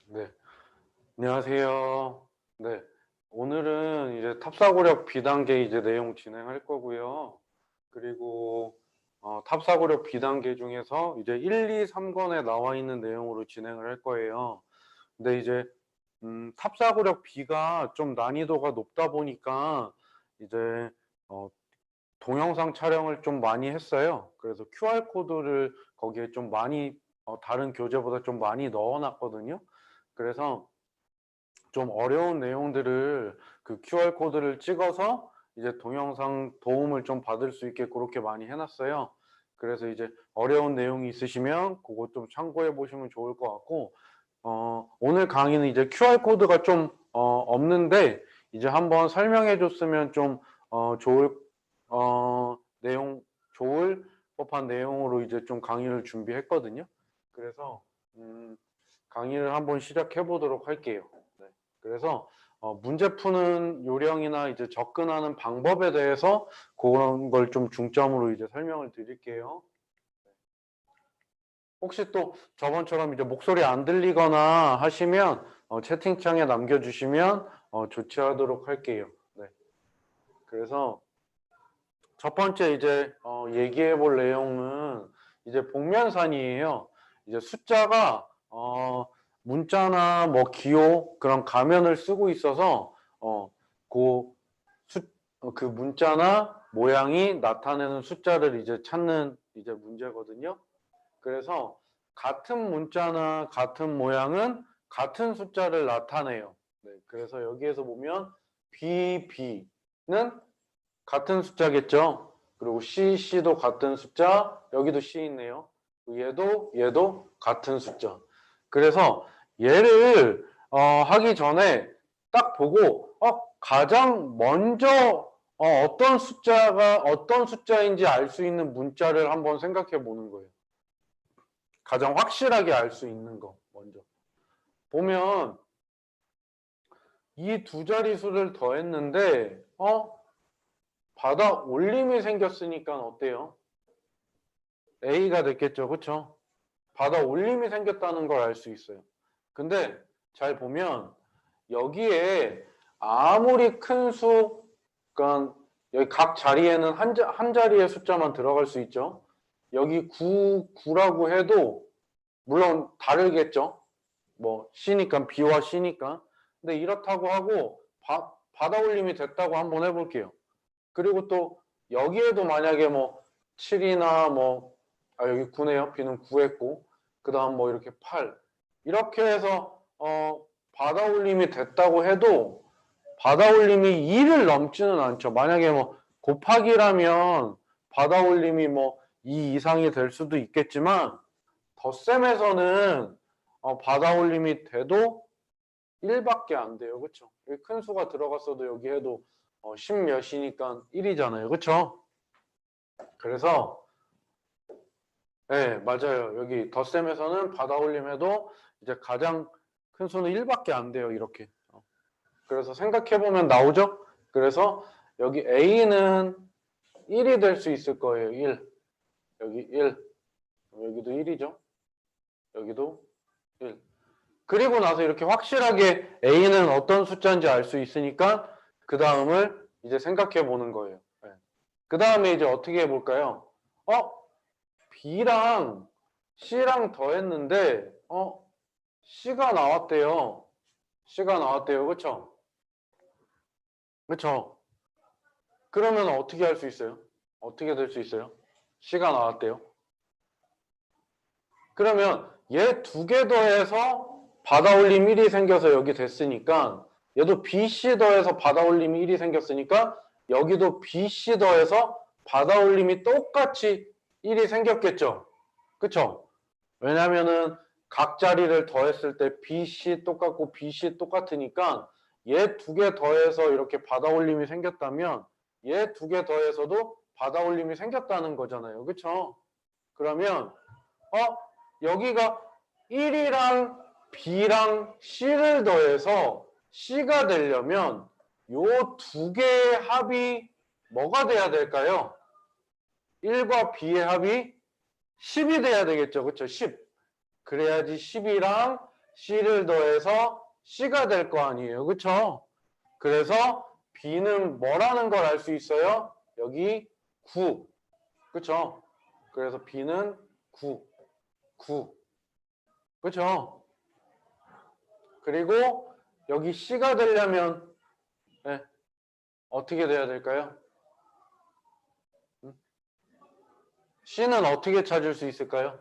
네, 안녕하세요. 네, 오늘은 이제 탑사고력 B단계 이제 내용 진행할 거고요. 그리고 탑사고력 B단계 중에서 이제 1, 2, 3권에 나와 있는 내용으로 진행을 할 거예요. 근데 이제 탑사고력 B가 좀 난이도가 높다 보니까 이제 어, 동영상 촬영을 좀 많이 했어요. 그래서 QR코드를 거기에 좀 많이 다른 교재보다 좀 많이 넣어놨거든요. 그래서 좀 어려운 내용들을 그 QR코드를 찍어서 이제 동영상 도움을 좀 받을 수 있게 그렇게 많이 해놨어요. 그래서 이제 어려운 내용이 있으시면 그거 좀 참고해 보시면 좋을 것 같고, 오늘 강의는 이제 QR코드가 좀 없는데 이제 한번 설명해 줬으면 좀 좋을 내용 좋을 법한 내용으로 이제 좀 강의를 준비했거든요. 그래서 강의를 한번 시작해 보도록 할게요. 네. 그래서 문제 푸는 요령이나 이제 접근하는 방법에 대해서 그런 걸 좀 중점으로 이제 설명을 드릴게요. 혹시 또 저번처럼 이제 목소리 안 들리거나 하시면 채팅창에 남겨주시면 조치하도록 할게요. 네. 그래서 첫 번째 이제 얘기해 볼 내용은 이제 복면산이에요. 이제 숫자가 문자나 뭐 기호 그런 가면을 쓰고 있어서 그, 그 문자나 모양이 나타내는 숫자를 이제 찾는 이제 문제거든요. 그래서 같은 문자나 같은 모양은 같은 숫자를 나타내요. 네, 그래서 여기에서 보면 BB는 같은 숫자겠죠. 그리고 C도 같은 숫자, 여기도 C 있네요. 얘도 같은 숫자. 그래서 얘를 하기 전에 딱 보고 가장 먼저 어떤 숫자가 어떤 숫자인지 알 수 있는 문자를 한번 생각해 보는 거예요. 가장 확실하게 알 수 있는 거 먼저. 보면 이 두 자릿수를 더했는데 받아 올림이 생겼으니까 어때요? A가 됐겠죠. 그쵸? 받아 올림이 생겼다는 걸 알 수 있어요. 근데 잘 보면 여기에 아무리 큰 수, 그러니까 여기 각 자리에는 한 자리의 숫자만 들어갈 수 있죠. 여기 9라고 해도 물론 다르겠죠. 뭐 C니까 B와 C니까. 근데 이렇다고 하고 받아 올림이 됐다고 한번 해볼게요. 그리고 또 여기에도 만약에 뭐 7이나 뭐 여기 9네요. B는 9했고 그 다음 뭐 이렇게 8 이렇게 해서 받아 올림이 됐다고 해도 받아 올림이 2를 넘지는 않죠. 만약에 뭐 곱하기라면 받아 올림이 뭐 2 이상이 될 수도 있겠지만 덧셈에서는 받아 올림이 돼도 1밖에 안 돼요. 그쵸? 여기 큰 수가 들어갔어도 여기 해도 10 몇이니까 1이잖아요. 그쵸? 그래서 네, 맞아요. 여기 덧셈에서는 받아 올림해도 이제 가장 큰 수는 1밖에 안 돼요. 이렇게. 그래서 생각해보면 나오죠? 그래서 여기 A는 1이 될 수 있을 거예요. 1. 여기 1. 여기도 1이죠. 여기도 1. 그리고 나서 이렇게 확실하게 A는 어떤 숫자인지 알 수 있으니까 그 다음을 이제 생각해 보는 거예요. 네. 그 다음에 이제 어떻게 해볼까요? B랑 C랑 더했는데 C가 나왔대요. C가 나왔대요. 그쵸? 그쵸? 그러면 어떻게 할 수 있어요? 어떻게 될 수 있어요? C가 나왔대요. 그러면 얘 두 개 더해서 받아올림 1이 생겨서 여기 됐으니까 얘도 BC 더해서 받아올림이 1이 생겼으니까 여기도 BC 더해서 받아올림이 똑같이 1이 생겼겠죠. 그쵸? 왜냐면은 각 자리를 더했을 때 BC 똑같고 BC 똑같으니까 얘 두 개 더해서 이렇게 받아올림이 생겼다면 얘 두 개 더해서도 받아올림이 생겼다는 거잖아요. 그쵸? 그러면 여기가 1이랑 B랑 C를 더해서 C가 되려면 요 두 개의 합이 뭐가 돼야 될까요? 1과 B의 합이 10이 돼야 되겠죠. 그쵸? 10. 그래야지 10이랑 C를 더해서 C가 될 거 아니에요. 그쵸? 그래서 B는 뭐라는 걸 알 수 있어요? 여기 9. 그쵸? 그래서 B는 9. 9. 그쵸? 그리고 여기 C가 되려면 네, 어떻게 돼야 될까요? C는 어떻게 찾을 수 있을까요?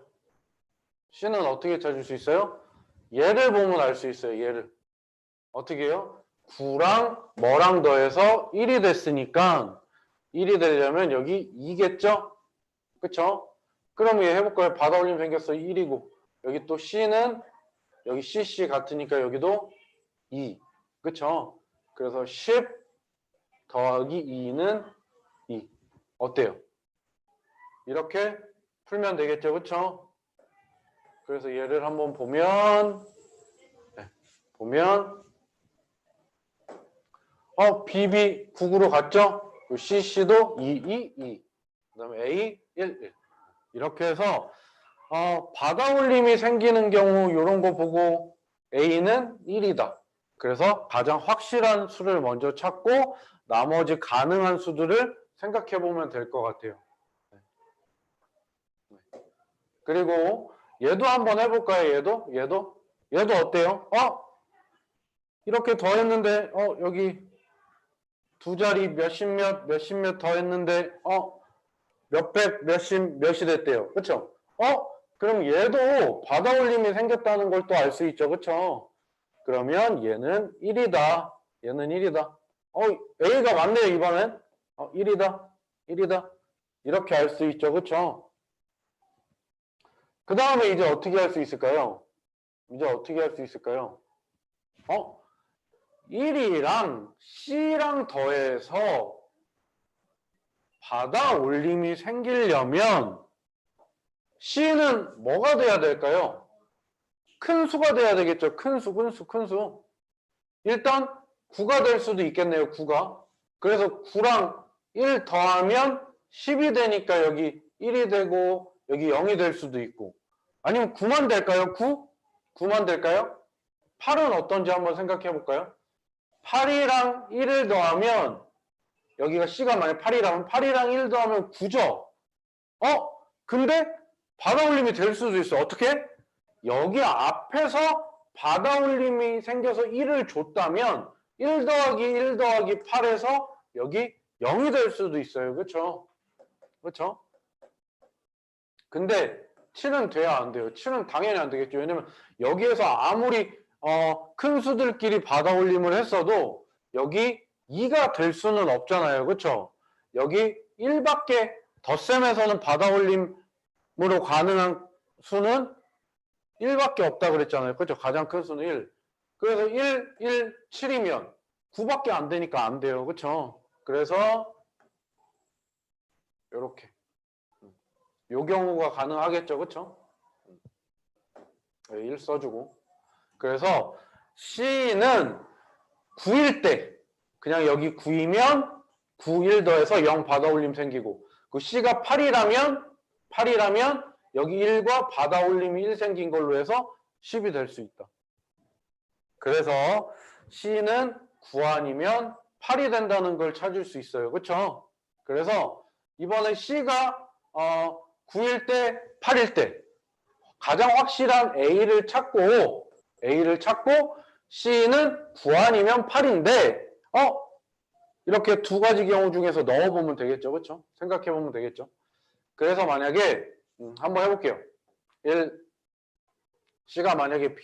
C는 어떻게 찾을 수 있어요? 얘를 보면 알 수 있어요. 얘를. 어떻게 해요? 9랑 뭐랑 더해서 1이 됐으니까 1이 되려면 여기 2겠죠? 그쵸? 그럼 얘 해볼까요? 받아올림 생겼어. 1이고 여기 또 C는 여기 CC 같으니까 여기도 2. 그쵸? 그래서 10 더하기 2는 2. 어때요? 이렇게 풀면 되겠죠? 그쵸? 그래서 얘를 한번 보면 BB 9구로 갔죠? CC도 2, 2, 2. 그 다음에 A 1, 1. 이렇게 해서 받아올림이 생기는 경우 이런 거 보고 A는 1이다. 그래서 가장 확실한 수를 먼저 찾고 나머지 가능한 수들을 생각해 보면 될 것 같아요. 그리고 얘도 한번 해볼까요? 얘도 어때요? 이렇게 더했는데 여기 두 자리 몇십 몇 더했는데 몇백 몇이 됐대요. 그쵸? 그럼 얘도 받아올림이 생겼다는 걸 또 알 수 있죠. 그쵸? 그러면 얘는 1이다. 얘는 1이다. A가 맞네요. 이번엔 1이다. 이렇게 알 수 있죠. 그쵸? 그 다음에 이제 어떻게 할 수 있을까요? 1이랑 C랑 더해서 받아올림이 생기려면 C는 뭐가 돼야 될까요? 큰 수가 돼야 되겠죠. 큰 수. 일단 9가 될 수도 있겠네요. 9가. 그래서 9랑 1 더하면 10이 되니까 여기 1이 되고 여기 0이 될 수도 있고 아니면 9만 될까요? 9? 9만 될까요? 8은 어떤지 한번 생각해 볼까요? 8이랑 1을 더하면 여기가 C가 만약 8이라면 8이랑 1 더하면 9죠. 근데 받아올림이 될 수도 있어. 어떻게? 여기 앞에서 받아올림이 생겨서 1을 줬다면 1 더하기 1 더하기 8에서 여기 0이 될 수도 있어요. 그렇죠? 근데 7은 돼야 안 돼요. 7은 당연히 안 되겠죠. 왜냐면 여기에서 아무리 큰 수들끼리 받아올림을 했어도 여기 2가 될 수는 없잖아요. 그렇죠? 여기 1밖에 덧셈에서는 받아올림으로 가능한 수는 1밖에 없다 그랬잖아요. 그렇죠? 가장 큰 수는 1. 그래서 1, 7이면 9밖에 안 되니까 안 돼요. 그렇죠? 그래서 이렇게 요 경우가 가능하겠죠. 그렇죠? 1 써주고 그래서 C는 9일 때 그냥 여기 9이면 9, 1 더해서 0 받아올림 생기고 그 C가 8이라면 여기 1과 받아올림이 1 생긴 걸로 해서 10이 될 수 있다. 그래서 C는 9 아니면 8이 된다는 걸 찾을 수 있어요. 그렇죠? 그래서 이번에 C가 9일 때 8일 때 가장 확실한 A를 찾고 C는 9 아니면 8인데 이렇게 두 가지 경우 중에서 넣어보면 되겠죠. 그렇죠? 생각해보면 되겠죠. 그래서 만약에 한번 해볼게요. C가 만약에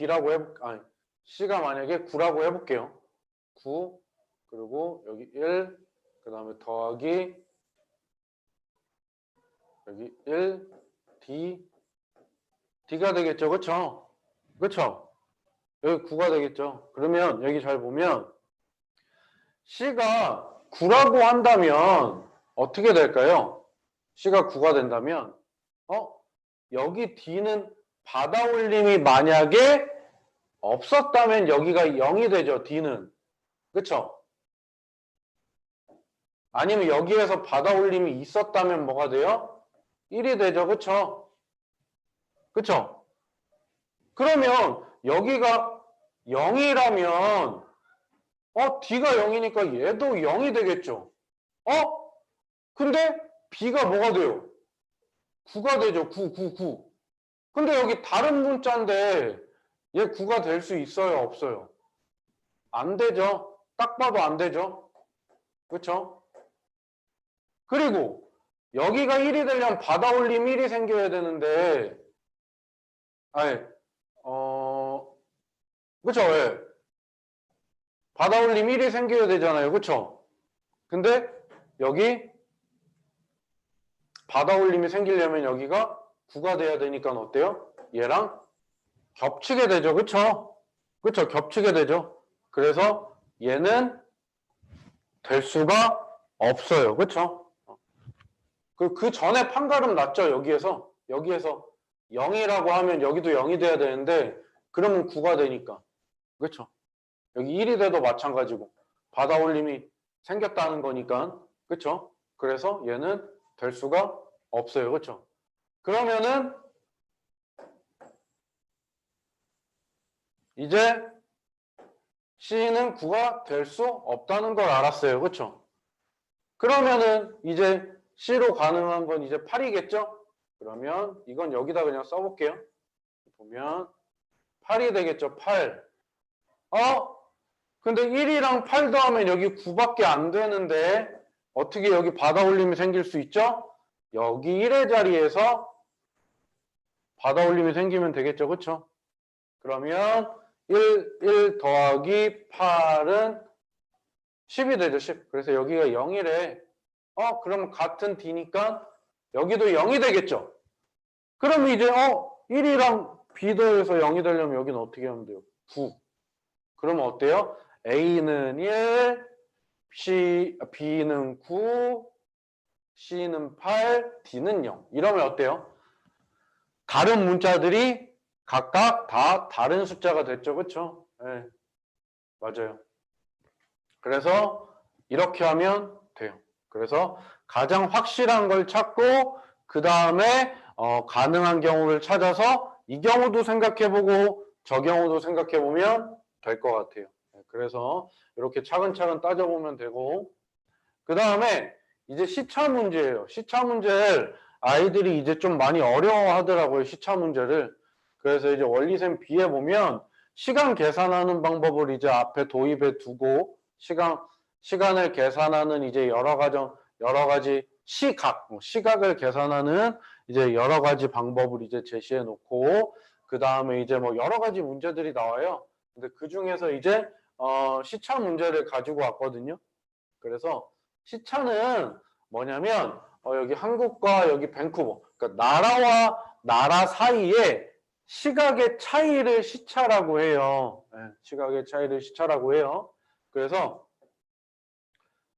C가 만약에 9라고 해볼게요. 9 그리고 여기 1 그 다음에 더하기 여기 1 D가 되겠죠. 그쵸? 여기 9가 되겠죠. 그러면 여기 잘 보면 C가 9라고 한다면 어떻게 될까요? C가 9가 된다면 여기 D는 받아올림이 만약에 없었다면 여기가 0이 되죠. D는. 그쵸? 아니면 여기에서 받아올림이 있었다면 뭐가 돼요? 1이 되죠. 그쵸? 그러면 여기가 0이라면 D가 0이니까 얘도 0이 되겠죠. 근데 B가 뭐가 돼요? 9가 되죠. 9, 9, 9. 근데 여기 다른 문자인데 얘 9가 될 수 있어요? 없어요? 안 되죠. 딱 봐도 안 되죠. 그렇죠? 그리고 여기가 1이 되려면 받아올림 1이 생겨야 되는데 아니 그쵸? 예. 받아올림 1이 생겨야 되잖아요. 그쵸? 근데 여기 받아올림이 생기려면 여기가 9가 돼야 되니까 어때요? 얘랑 겹치게 되죠. 그쵸? 그쵸? 겹치게 되죠. 그래서 얘는 될 수가 없어요. 그쵸? 그 전에 판가름 났죠. 여기에서 0이라고 하면 여기도 0이 돼야 되는데 그러면 9가 되니까. 그쵸? 여기 1이 돼도 마찬가지고 받아올림이 생겼다는 거니까. 그쵸? 그래서 얘는 될 수가 없어요. 그쵸? 그러면은 이제 C는 9가 될 수 없다는 걸 알았어요. 그쵸? 그러면은 이제 C로 가능한 건 이제 8이겠죠? 그러면 이건 여기다 그냥 써볼게요. 보면 8이 되겠죠. 8. 근데 1이랑 8 더하면 여기 9밖에 안 되는데 어떻게 여기 받아올림이 생길 수 있죠? 여기 1의 자리에서 받아올림이 생기면 되겠죠. 그쵸? 그러면 1 더하기 8은 10이 되죠. 10. 그래서 여기가 0이래. 그러면 같은 D니까 여기도 0이 되겠죠. 그러면 이제 1이랑 B 더해서 0이 되려면 여기는 어떻게 하면 돼요? 9. 그러면 어때요? A는 1, B는 9, C는 8, D는 0. 이러면 어때요? 다른 문자들이 각각 다 다른 숫자가 됐죠. 그렇죠? 네, 맞아요. 그래서 이렇게 하면 돼요. 그래서 가장 확실한 걸 찾고 그 다음에 가능한 경우를 찾아서 이 경우도 생각해보고 저 경우도 생각해보면 될 것 같아요. 그래서 이렇게 차근차근 따져보면 되고 그 다음에 이제 시차 문제예요. 시차 문제를 아이들이 이제 좀 많이 어려워하더라고요. 시차 문제를. 그래서 이제 원리셈 B에 보면 시간 계산하는 방법을 이제 앞에 도입해 두고 시간을 계산하는 이제 여러 가지 시각을 계산하는 이제 여러 가지 방법을 이제 제시해 놓고 그 다음에 이제 뭐 여러 가지 문제들이 나와요. 근데 그 중에서 이제 시차 문제를 가지고 왔거든요. 그래서 시차는 뭐냐면 여기 한국과 여기 밴쿠버, 그러니까 나라와 나라 사이에 시각의 차이를 시차라고 해요. 네, 시각의 차이를 시차라고 해요. 그래서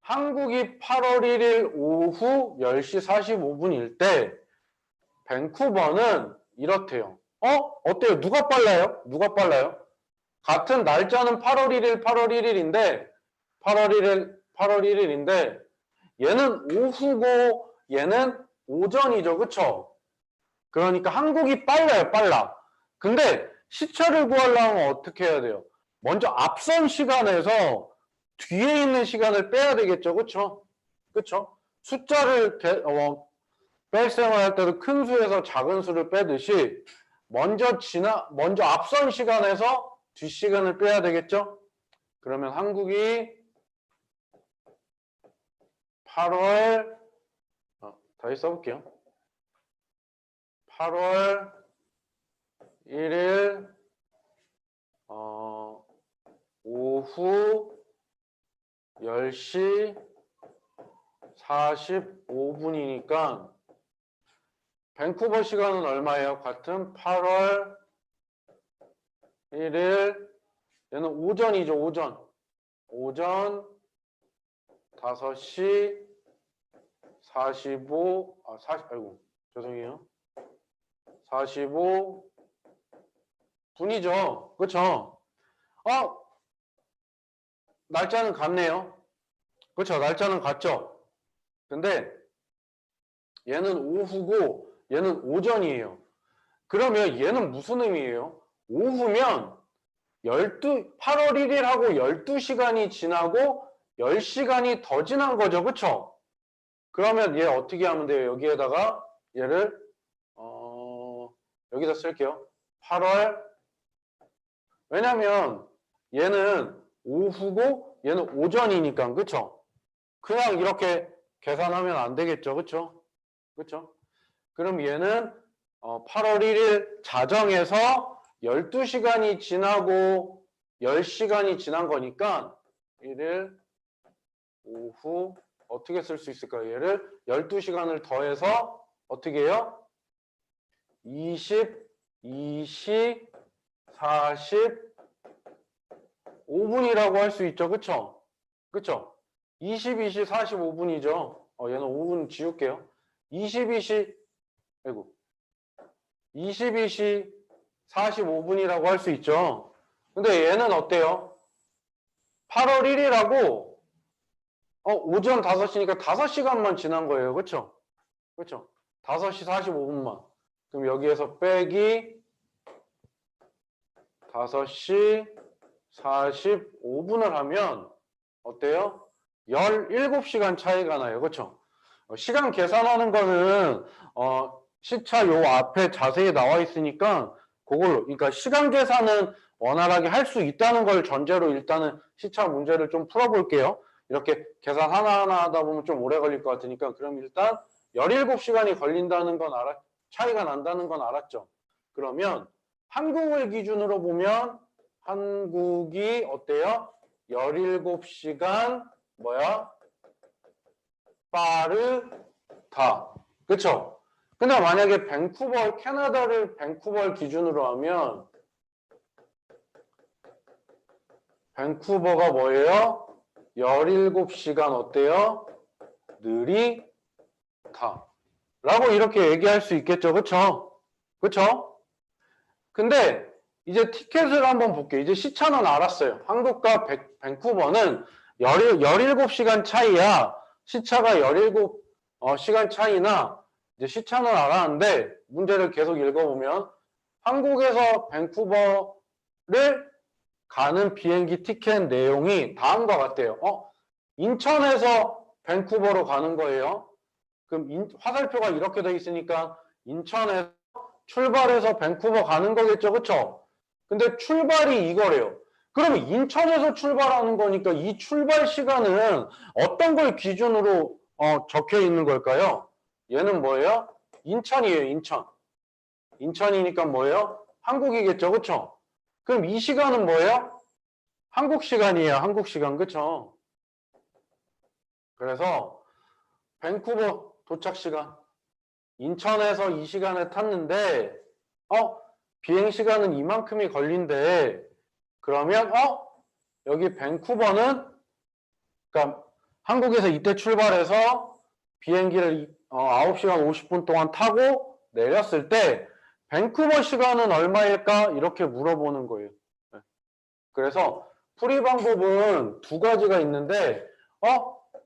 한국이 8월 1일 오후 10시 45분일 때 밴쿠버는 이렇대요. 어때요? 누가 빨라요? 누가 빨라요? 같은 날짜는 8월 1일, 8월 1일인데 8월 1일인데 얘는 오후고 얘는 오전이죠. 그쵸? 그러니까 한국이 빨라요. 빨라. 근데 시차를 구하려면 어떻게 해야 돼요? 먼저 앞선 시간에서 뒤에 있는 시간을 빼야 되겠죠. 그쵸? 그쵸? 숫자를 뺄셈을 할 때도 큰 수에서 작은 수를 빼듯이 먼저 앞선 시간에서 뒷 시간을 빼야 되겠죠? 그러면 한국이 8월 다시 써볼게요. 8월 1일 오후 10시 45분이니까 밴쿠버 시간은 얼마예요? 같은 8월 1일 얘는 오전이죠. 오전 5시 45분이죠. 그쵸? 날짜는 같네요. 그쵸? 날짜는 같죠? 근데 얘는 오후고 얘는 오전이에요. 그러면 얘는 무슨 의미예요? 오후면 8월 1일하고 12시간이 지나고 10시간이 더 지난 거죠. 그쵸? 그러면 얘 어떻게 하면 돼요? 여기에다가 얘를 여기다 쓸게요. 8월, 왜냐면 얘는 오후고 얘는 오전이니까. 그쵸? 그냥 이렇게 계산하면 안 되겠죠. 그쵸? 그쵸? 그럼 얘는 8월 1일 자정에서 12시간이 지나고 10시간이 지난 거니까 1일 오후 어떻게 쓸 수 있을까요? 얘를 12시간을 더해서 어떻게 해요? 20, 20, 45분이라고 할 수 있죠. 그쵸? 그쵸? 20, 20, 45분이죠. 얘는 5분 지울게요. 20, 20, 아이고. 20, 20, 45분이라고 할 수 있죠. 근데 얘는 어때요? 8월 1일하고 오전 5시니까 5시간만 지난 거예요. 그쵸? 그쵸? 5시 45분만. 그럼 여기에서 빼기 5시 45분을 하면 어때요? 17시간 차이가 나요. 그쵸? 시간 계산하는 거는 시차 요 앞에 자세히 나와 있으니까 그걸로, 그러니까 시간 계산은 원활하게 할 수 있다는 걸 전제로 일단은 시차 문제를 좀 풀어볼게요. 이렇게 계산 하나하나 하다 보면 좀 오래 걸릴 것 같으니까. 그럼 일단 17시간이 걸린다는 건 차이가 난다는 건 알았죠? 그러면 한국을 기준으로 보면 한국이 어때요? 17시간 뭐야? 빠르다. 그쵸? 근데 만약에 캐나다를 밴쿠버 기준으로 하면 밴쿠버가 뭐예요? 17시간 어때요? 느리다. 라고 이렇게 얘기할 수 있겠죠. 그쵸? 그쵸? 근데 이제 티켓을 한번 볼게요. 이제 시차는 알았어요. 한국과 밴쿠버는 17시간 차이야. 시차가 17시간 차이나 이제 시차는 알았는데 문제를 계속 읽어보면 한국에서 밴쿠버를 가는 비행기 티켓 내용이 다음과 같아요. 인천에서 밴쿠버로 가는 거예요. 그럼 화살표가 이렇게 돼 있으니까 인천에서 출발해서 밴쿠버 가는 거겠죠. 그쵸? 근데 출발이 이거래요. 그러면 인천에서 출발하는 거니까 이 출발 시간은 어떤 걸 기준으로 적혀 있는 걸까요? 얘는 뭐예요? 인천이에요. 인천. 인천이니까 뭐예요? 한국이겠죠. 그쵸? 그럼 이 시간은 뭐예요? 한국 시간이에요. 한국 시간. 그쵸? 그래서 밴쿠버 도착 시간. 인천에서 이 시간에 탔는데 비행 시간은 이만큼이 걸린대. 그러면 여기 밴쿠버는 그러니까 한국에서 이때 출발해서 비행기를 9시간 50분 동안 타고 내렸을 때 밴쿠버 시간은 얼마일까? 이렇게 물어보는 거예요. 그래서 풀이 방법은 두 가지가 있는데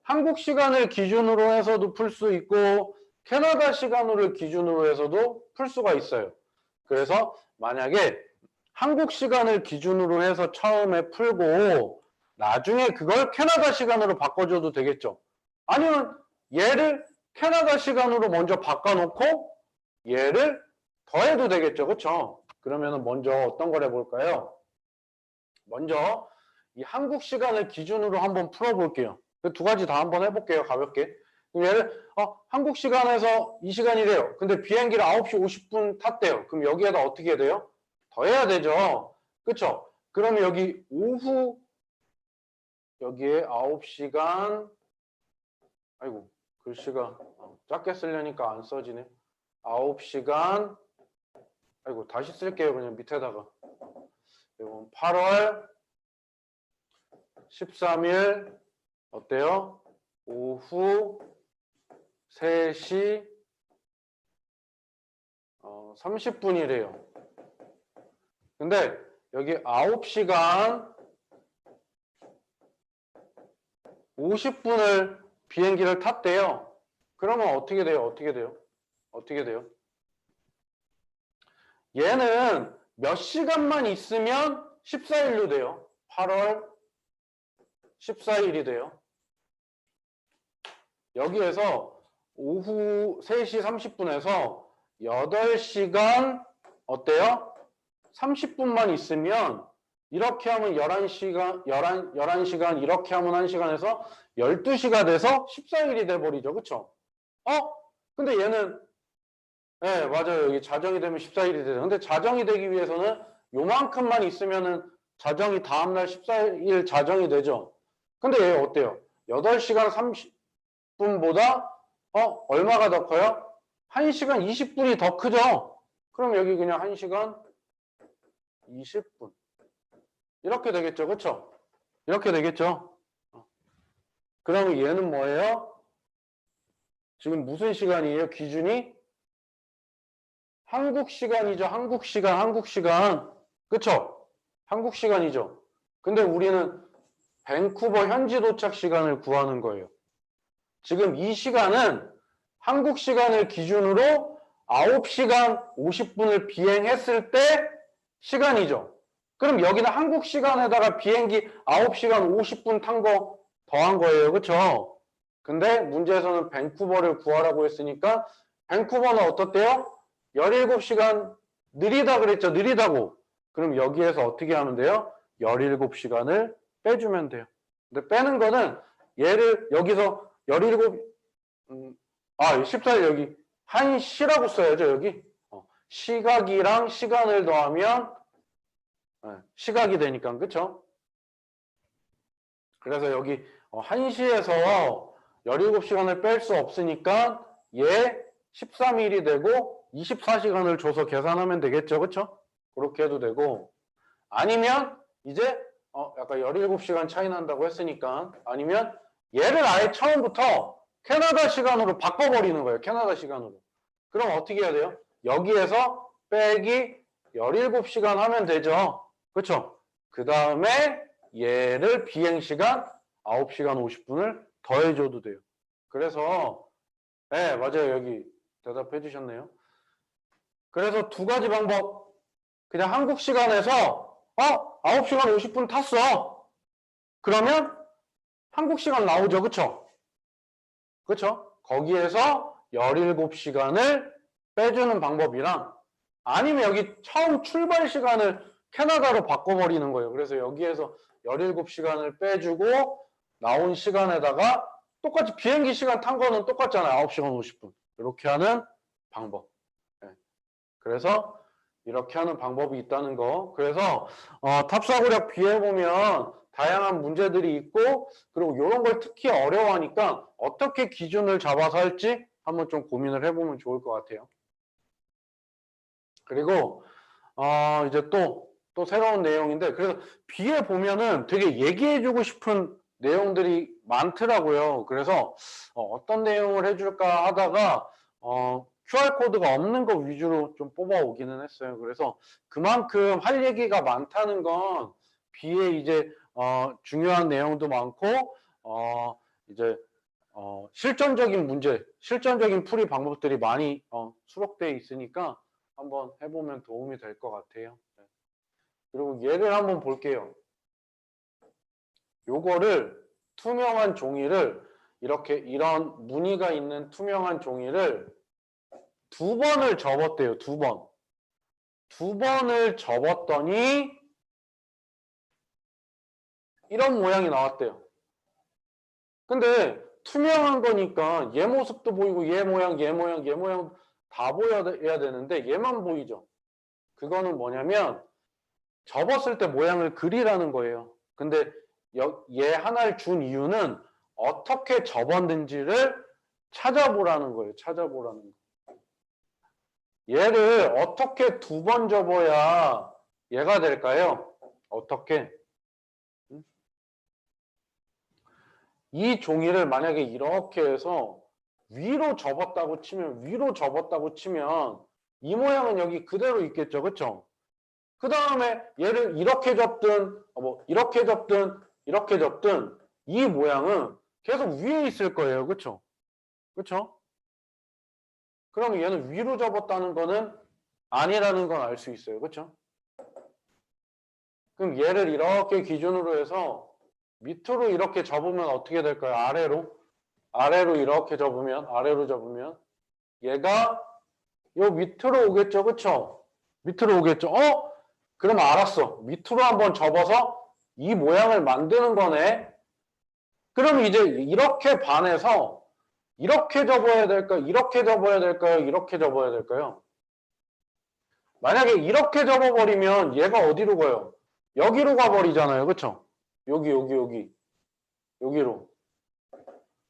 한국 시간을 기준으로 해서도 풀 수 있고 캐나다 시간으로 기준으로 해서도 풀 수가 있어요. 그래서 만약에 한국 시간을 기준으로 해서 처음에 풀고 나중에 그걸 캐나다 시간으로 바꿔줘도 되겠죠. 아니면 얘를 캐나다 시간으로 먼저 바꿔놓고 얘를 더해도 되겠죠. 그렇죠? 그러면 먼저 어떤 걸 해볼까요? 먼저 이 한국 시간을 기준으로 한번 풀어볼게요. 두 가지 다 한번 해볼게요. 가볍게. 얘를 한국 시간에서 이 시간이래요. 근데 비행기를 9시 50분 탔대요. 그럼 여기에다 어떻게 해야 돼요? 더해야 되죠. 그쵸? 그러면 여기 오후 여기에 9시간 아이고 글씨가 작게 쓰려니까 안 써지네. 9시간 아이고 다시 쓸게요. 그냥 밑에다가. 이건 8월 13일 어때요? 오후 3시 30분이래요. 근데 여기 9시간 50분을 비행기를 탔대요. 그러면 어떻게 돼요? 어떻게 돼요? 어떻게 돼요? 얘는 몇 시간만 있으면 14일로 돼요. 8월 14일이 돼요. 여기에서 오후 3시 30분에서 8시간 어때요? 30분만 있으면 이렇게 하면 11시간, 11시간 이렇게 하면 1시간에서 12시가 돼서 14일이 돼버리죠. 그쵸? 근데 얘는 네, 맞아요. 여기 자정이 되면 14일이 되죠. 근데 자정이 되기 위해서는 요만큼만 있으면은 자정이 다음날 14일 자정이 되죠. 근데 얘 어때요? 8시간 30분보다 얼마가 더 커요? 1시간 20분이 더 크죠? 그럼 여기 그냥 1시간 20분. 이렇게 되겠죠. 그쵸? 이렇게 되겠죠? 그러면 얘는 뭐예요? 지금 무슨 시간이에요? 기준이? 한국 시간이죠. 한국 시간. 그쵸? 한국 시간이죠. 근데 우리는 밴쿠버 현지 도착 시간을 구하는 거예요. 지금 이 시간은 한국 시간을 기준으로 9시간 50분을 비행했을 때 시간이죠. 그럼 여기는 한국 시간에다가 비행기 9시간 50분 탄 거 더한 거예요. 그쵸? 근데 문제에서는 밴쿠버를 구하라고 했으니까 밴쿠버는 어떻대요? 17시간 느리다 그랬죠. 느리다고. 그럼 여기에서 어떻게 하면 돼요? 17시간을 빼주면 돼요. 근데 빼는 거는 얘를 여기서 17, 14일 여기 1시라고 써야죠. 여기. 시각이랑 시간을 더하면 시각이 되니까. 그쵸? 그래서 여기 1시에서 17시간을 뺄 수 없으니까 얘 13일이 되고 24시간을 줘서 계산하면 되겠죠. 그쵸? 그렇게 해도 되고 아니면 이제 약간 17시간 차이 난다고 했으니까 아니면 얘를 아예 처음부터 캐나다 시간으로 바꿔버리는 거예요. 캐나다 시간으로. 그럼 어떻게 해야 돼요? 여기에서 빼기 17시간 하면 되죠. 그쵸? 그 다음에 얘를 비행시간 9시간 50분을 더해줘도 돼요. 그래서 네, 맞아요. 여기 대답해 주셨네요. 그래서 두 가지 방법. 그냥 한국 시간에서 9시간 50분 탔어. 그러면 한국 시간 나오죠. 그쵸? 그쵸? 거기에서 17시간을 빼주는 방법이랑 아니면 여기 처음 출발 시간을 캐나다로 바꿔버리는 거예요. 그래서 여기에서 17시간을 빼주고 나온 시간에다가 똑같이 비행기 시간 탄 거는 똑같잖아요. 9시간 50분. 이렇게 하는 방법. 네. 그래서 이렇게 하는 방법이 있다는 거. 그래서 탑사고력 B에 보면 다양한 문제들이 있고 그리고 이런 걸 특히 어려워하니까 어떻게 기준을 잡아서 할지 한번 좀 고민을 해보면 좋을 것 같아요. 그리고 이제 또 새로운 내용인데 그래서 B에 보면은 되게 얘기해주고 싶은 내용들이 많더라고요. 그래서 어떤 내용을 해줄까 하다가 QR코드가 없는 거 위주로 좀 뽑아오기는 했어요. 그래서 그만큼 할 얘기가 많다는 건 B에 이제 중요한 내용도 많고 이제 실전적인 문제, 실전적인 풀이 방법들이 많이 수록되어 있으니까 한번 해보면 도움이 될 것 같아요. 그리고 예를 한번 볼게요. 요거를 투명한 종이를 이렇게 이런 무늬가 있는 투명한 종이를 2번을 접었대요. 2번. 2번을 접었더니 이런 모양이 나왔대요. 근데 투명한 거니까 얘 모습도 보이고 얘 모양, 얘 모양, 얘 모양 다 보여야 되는데 얘만 보이죠. 그거는 뭐냐면 접었을 때 모양을 그리라는 거예요. 근데 얘 하나를 준 이유는 어떻게 접었는지를 찾아보라는 거예요. 찾아보라는 거. 얘를 어떻게 2번 접어야 얘가 될까요? 어떻게? 이 종이를 만약에 이렇게 해서 위로 접었다고 치면 이 모양은 여기 그대로 있겠죠. 그쵸? 그 다음에 얘를 이렇게 접든 이렇게 접든 이렇게 접든 이 모양은 계속 위에 있을 거예요. 그쵸? 그쵸? 그러면 얘는 위로 접었다는 거는 아니라는 건 알 수 있어요. 그쵸? 그럼 얘를 이렇게 기준으로 해서 밑으로 이렇게 접으면 어떻게 될까요? 아래로 이렇게 접으면, 아래로 접으면 얘가 요 밑으로 오겠죠, 그쵸? 밑으로 오겠죠. 그럼 알았어. 밑으로 한번 접어서 이 모양을 만드는 거네. 그럼 이제 이렇게 반해서 이렇게 접어야 될까요? 이렇게 접어야 될까요? 이렇게 접어야 될까요? 만약에 이렇게 접어버리면 얘가 어디로 가요? 여기로 가버리잖아요. 그쵸? 여기로.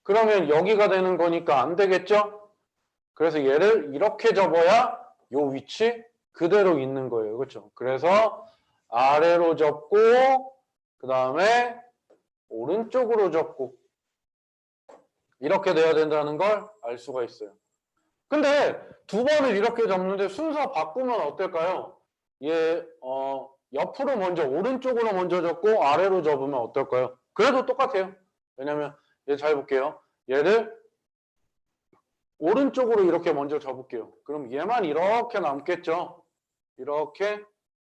그러면 여기가 되는 거니까 안 되겠죠? 그래서 얘를 이렇게 접어야 요 위치 그대로 있는 거예요. 그쵸? 그래서 아래로 접고 그 다음에 오른쪽으로 접고 이렇게 돼야 된다는 걸 알 수가 있어요. 근데 두 번을 이렇게 접는데 순서 바꾸면 어떨까요? 얘 옆으로 먼저 오른쪽으로 먼저 접고 아래로 접으면 어떨까요? 그래도 똑같아요. 왜냐면 얘 잘 볼게요. 얘를 오른쪽으로 이렇게 먼저 접을게요. 그럼 얘만 이렇게 남겠죠? 이렇게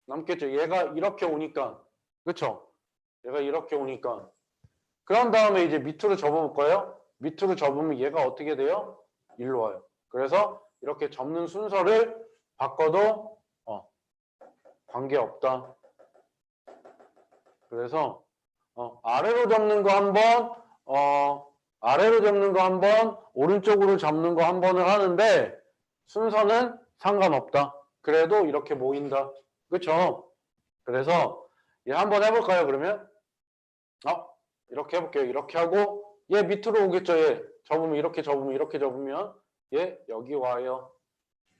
남겠죠? 얘가 이렇게 오니까. 그쵸? 얘가 이렇게 오니까. 그런 다음에 이제 밑으로 접어볼까요? 밑으로 접으면 얘가 어떻게 돼요? 일로 와요. 그래서 이렇게 접는 순서를 바꿔도 관계없다. 그래서 아래로 접는 거 한 번, 아래로 접는 거 한 번, 오른쪽으로 접는 거 한 번을 하는데 순서는 상관없다. 그래도 이렇게 모인다. 그렇죠? 그래서 얘 한번 해볼까요? 그러면 이렇게 해볼게요. 이렇게 하고 얘 밑으로 오겠죠. 얘 접으면 이렇게 접으면 얘 여기 와요.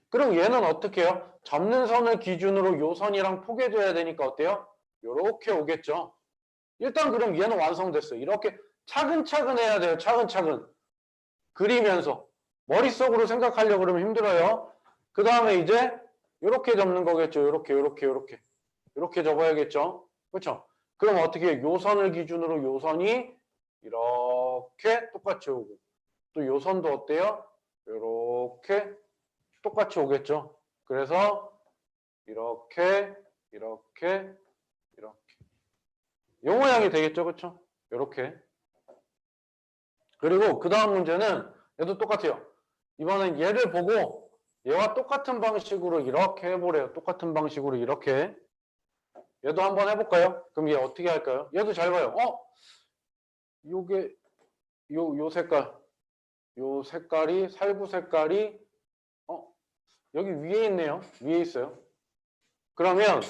그럼 얘는 어떻게 해요? 접는 선을 기준으로 요 선이랑 포개줘야 되니까 어때요? 요렇게 오겠죠. 일단 그럼 얘는 완성됐어요. 이렇게 차근차근 해야 돼요. 차근차근. 그리면서. 머릿속으로 생각하려고 그러면 힘들어요. 그 다음에 이제 요렇게 접는 거겠죠. 요렇게 접어야겠죠. 그렇죠? 그럼 어떻게 해요? 요 선을 기준으로 요 선이 이렇게 똑같이 오고 또 요 선도 어때요? 요렇게 똑같이 오겠죠. 그래서 이렇게 요 모양이 되겠죠. 그렇죠? 요렇게. 그리고 그 다음 문제는 얘도 똑같아요. 이번엔 얘를 보고 얘와 똑같은 방식으로 이렇게 해보래요. 똑같은 방식으로 이렇게. 얘도 한번 해볼까요? 그럼 얘 어떻게 할까요? 얘도 잘 봐요. 요게 요 색깔. 요 색깔이 살구 색깔이 여기 위에 있네요. 위에 있어요. 그러면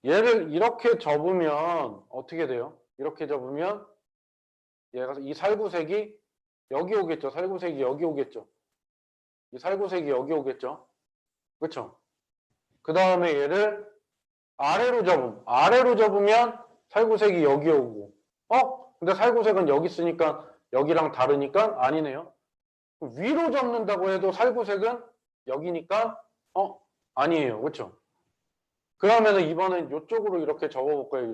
얘를 이렇게 접으면 어떻게 돼요? 이렇게 접으면 얘가 이 살구색이 여기 오겠죠. 살구색이 여기 오겠죠. 이 살구색이 여기 오겠죠. 그렇죠? 그 다음에 얘를 아래로 접으면 살구색이 여기 오고 근데 살구색은 여기 있으니까 여기랑 다르니까 아니네요. 위로 접는다고 해도 살구색은 여기니까 아니에요. 그렇죠? 그러면은 이번엔 이쪽으로 이렇게 접어볼까요?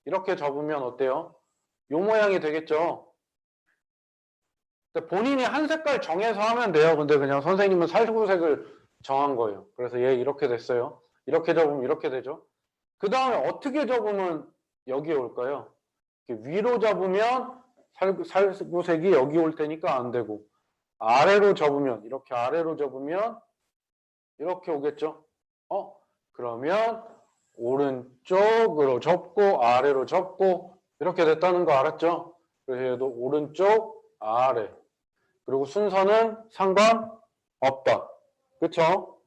이렇게 접으면 어때요? 요 모양이 되겠죠? 근데 본인이 한 색깔 정해서 하면 돼요. 근데 그냥 선생님은 살구색을 정한 거예요. 그래서 얘 이렇게 됐어요. 이렇게 접으면 이렇게 되죠. 그 다음에 어떻게 접으면 여기 올까요? 위로 접으면 살구색이 여기 올 테니까 안 되고 아래로 접으면 이렇게 오겠죠? 그러면 오른쪽으로 접고 아래로 접고 이렇게 됐다는 거 알았죠? 그래서 얘도 오른쪽 아래 그리고 순서는 상관없다. 그쵸?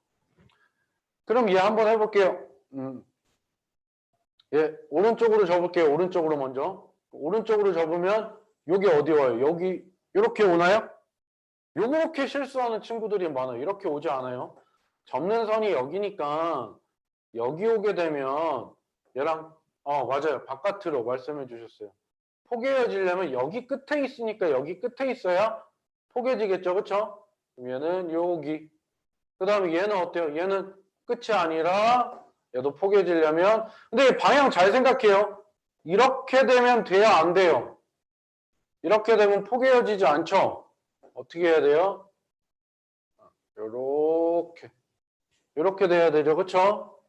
그럼 얘 한번 해볼게요. 얘 오른쪽으로 접을게요. 오른쪽으로 먼저. 오른쪽으로 접으면 여기 어디 와요? 여기 이렇게 오나요? 요렇게 실수하는 친구들이 많아요. 이렇게 오지 않아요. 접는 선이 여기니까 여기 오게 되면 얘랑 맞아요. 바깥으로 말씀해 주셨어요. 포개어지려면 여기 끝에 있으니까 여기 끝에 있어야 포개지겠죠. 그쵸? 그럼 얘는 여기. 그 다음에 얘는 어때요? 얘는 끝이 아니라 얘도 포개지려면 근데 방향 잘 생각해요. 이렇게 되면 돼야 안 돼요. 이렇게 되면 포개어지지 않죠. 어떻게 해야 돼요? 요렇게 돼야 되죠. 그쵸?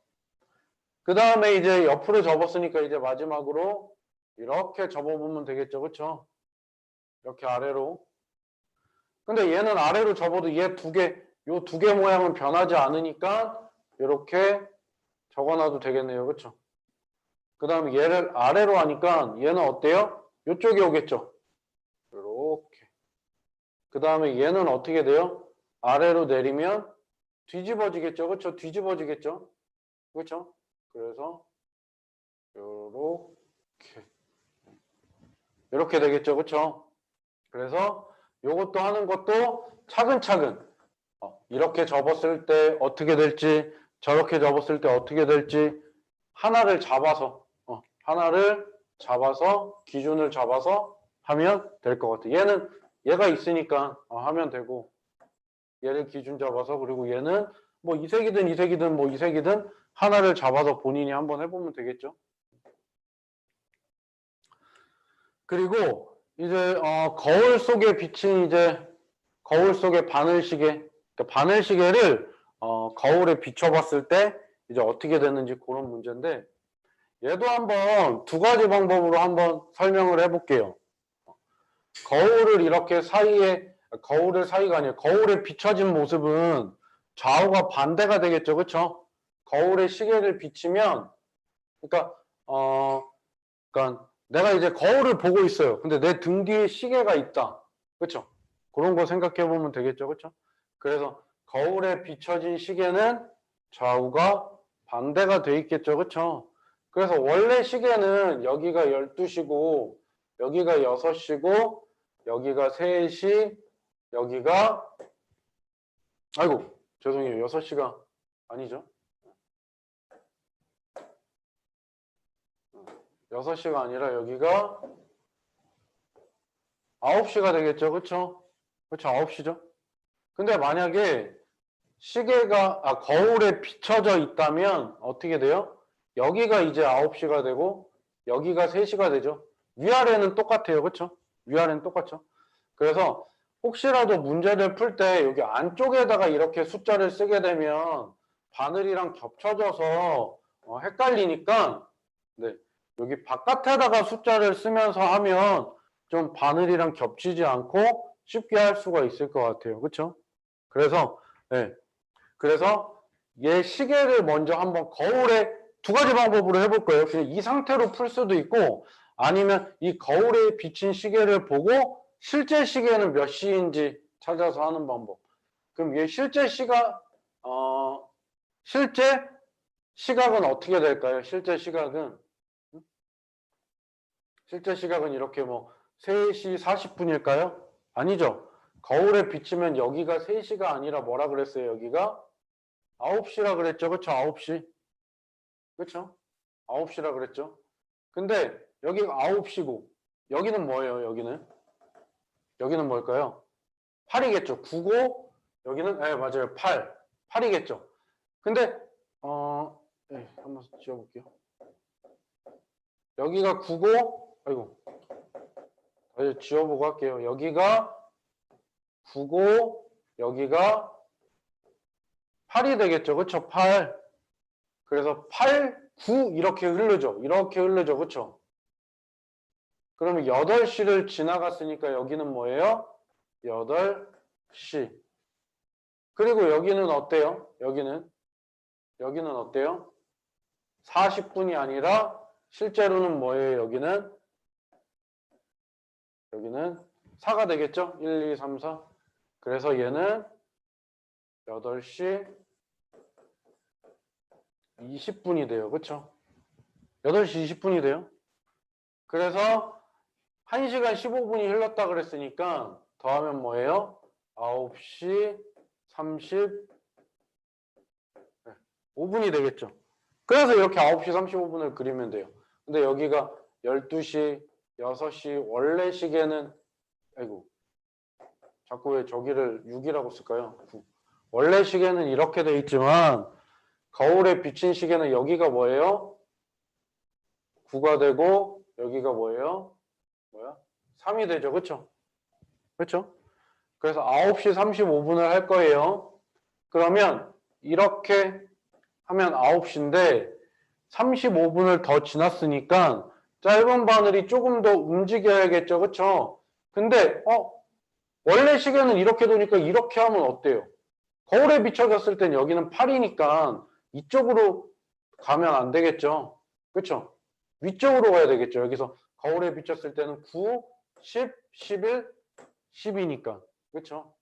그 다음에 이제 옆으로 접었으니까 이제 마지막으로 이렇게 접어보면 되겠죠. 그쵸? 이렇게 아래로. 근데 얘는 아래로 접어도 얘 두 개, 요 두 개 모양은 변하지 않으니까 이렇게 적어놔도 되겠네요. 그쵸? 그 다음에 얘를 아래로 하니까 얘는 어때요? 이쪽에 오겠죠? 이렇게. 그 다음에 얘는 어떻게 돼요? 아래로 내리면 뒤집어지겠죠? 그쵸? 뒤집어지겠죠? 그쵸? 그래서 요렇게. 이렇게 되겠죠? 그쵸? 그래서 요것도 하는 것도 차근차근 이렇게 접었을 때 어떻게 될지 저렇게 접었을 때 어떻게 될지 하나를 잡아서 기준을 잡아서 하면 될 것 같아요. 얘가 있으니까 하면 되고 얘를 기준 잡아서 그리고 얘는 뭐 이색이든 하나를 잡아서 본인이 한번 해보면 되겠죠. 그리고 이제 거울 속에 비친 이제 거울 속의 바늘시계, 그러니까 바늘시계를 거울에 비춰봤을 때 이제 어떻게 되는지 그런 문제인데 얘도 한번 두 가지 방법으로 한번 설명을 해볼게요. 거울을 이렇게 거울의 사이가 아니라 거울에 비춰진 모습은 좌우가 반대가 되겠죠, 그렇죠? 거울에 시계를 비치면, 그러니까 내가 이제 거울을 보고 있어요. 근데 내 등 뒤에 시계가 있다, 그렇죠? 그런 거 생각해 보면 되겠죠, 그렇죠? 그래서 거울에 비춰진 시계는 좌우가 반대가 돼 있겠죠, 그렇죠? 그래서 원래 시계는 여기가 12시고 여기가 6시고 여기가 3시 여기가 아이고 죄송해요 6시가 아니죠 6시가 아니라 여기가 9시가 되겠죠 그쵸? 그쵸 9시죠 근데 만약에 시계가 거울에 비춰져 있다면 어떻게 돼요? 여기가 이제 9시가 되고 여기가 3시가 되죠 위아래는 똑같아요 그쵸? 위아래는 똑같죠 그래서 혹시라도 문제를 풀 때 여기 안쪽에다가 이렇게 숫자를 쓰게 되면 바늘이랑 겹쳐져서 헷갈리니까 네, 여기 바깥에다가 숫자를 쓰면서 하면 좀 바늘이랑 겹치지 않고 쉽게 할 수가 있을 것 같아요. 그렇죠? 그래서 네, 그래서 얘 시계를 먼저 한번 거울에 두 가지 방법으로 해볼 거예요. 그냥 이 상태로 풀 수도 있고 아니면 이 거울에 비친 시계를 보고 실제 시계는 몇 시인지 찾아서 하는 방법. 그럼 얘 실제 시각은 어떻게 될까요? 실제 시각은 이렇게 뭐 3시 40분일까요? 아니죠. 거울에 비치면 여기가 3시가 아니라 뭐라 그랬어요? 여기가 9시라 그랬죠. 그렇죠? 9시. 그렇죠? 9시라 그랬죠. 근데 여기가 9시고 여기는 뭐예요? 여기는 뭘까요? 8이겠죠. 9고 여기는 네, 맞아요. 8이겠죠. 근데 네, 한번 지워볼게요. 여기가 9고 아이고 다시 지워보고 할게요. 여기가 9고 여기가 8이 되겠죠. 그쵸? 8. 그래서 8, 9 이렇게 흐르죠. 그쵸? 그러면 8시를 지나갔으니까 여기는 뭐예요? 8시. 그리고 여기는 어때요? 여기는 어때요? 40분이 아니라 실제로는 뭐예요? 여기는 4가 되겠죠? 1, 2, 3, 4. 그래서 얘는 8시 20분이 돼요. 그쵸? 8시 20분이 돼요. 그래서 1시간 15분이 흘렀다 그랬으니까 더하면 뭐예요? 9시 35분이 되겠죠. 그래서 이렇게 9시 35분을 그리면 돼요. 근데 여기가 12시, 6시, 원래 시계는 아이고 자꾸 왜 저기를 6이라고 쓸까요? 9. 원래 시계는 이렇게 돼 있지만 거울에 비친 시계는 여기가 뭐예요? 9가 되고 여기가 뭐예요? 3이 되죠. 그쵸? 그쵸? 그래서 9시 35분을 할 거예요. 그러면 이렇게 하면 9시인데 35분을 더 지났으니까 짧은 바늘이 조금 더 움직여야겠죠. 그쵸? 근데 원래 시계는 이렇게 도니까 이렇게 하면 어때요? 거울에 비춰졌을 땐 여기는 8이니까 이쪽으로 가면 안 되겠죠. 그쵸? 위쪽으로 가야 되겠죠. 여기서 거울에 비쳤을 때는 9, 10, 11, 10이니까. 그쵸?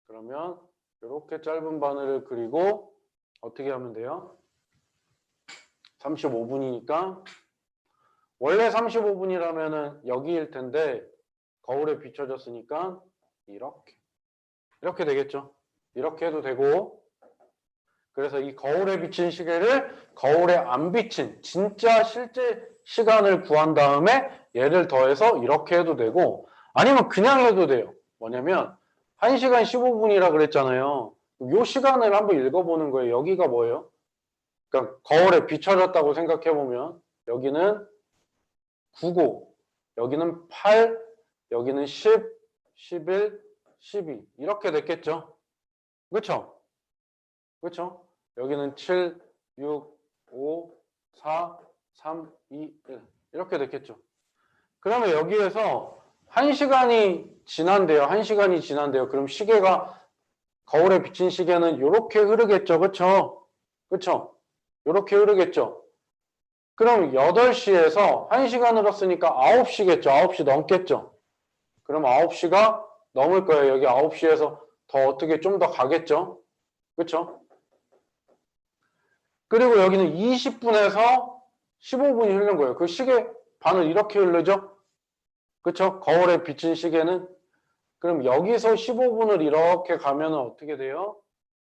그러면 이렇게 짧은 바늘을 그리고 어떻게 하면 돼요? 35분이니까 원래 35분이라면은 여기일 텐데 거울에 비춰졌으니까 이렇게 되겠죠. 이렇게 해도 되고 그래서 이 거울에 비친 시계를 거울에 안 비친 진짜 실제 시간을 구한 다음에 얘를 더해서 이렇게 해도 되고 아니면 그냥 해도 돼요. 뭐냐면 1시간 15분이라 그랬잖아요. 이 시간을 한번 읽어보는 거예요. 여기가 뭐예요? 그러니까 거울에 비춰졌다고 생각해보면 여기는 9고 여기는 8, 여기는 10, 11, 12 이렇게 됐겠죠? 그렇죠? 그렇죠? 여기는 7, 6, 5, 4, 3, 2, 1 이렇게 됐겠죠? 그러면 여기에서 1시간이 지난대요. 1시간이 지난대요. 그럼 시계가 거울에 비친 시계는 이렇게 흐르겠죠. 그렇죠? 그렇죠? 이렇게 흐르겠죠. 그럼 8시에서 1시간 흘렀으니까 9시겠죠. 9시 넘겠죠. 그럼 9시가 넘을 거예요. 여기 9시에서 더 어떻게 좀 더 가겠죠. 그렇죠? 그리고 여기는 20분에서 15분이 흐른 거예요. 그 시계 반을 이렇게 흐르죠. 그렇죠? 거울에 비친 시계는 그럼 여기서 15분을 이렇게 가면 어떻게 돼요?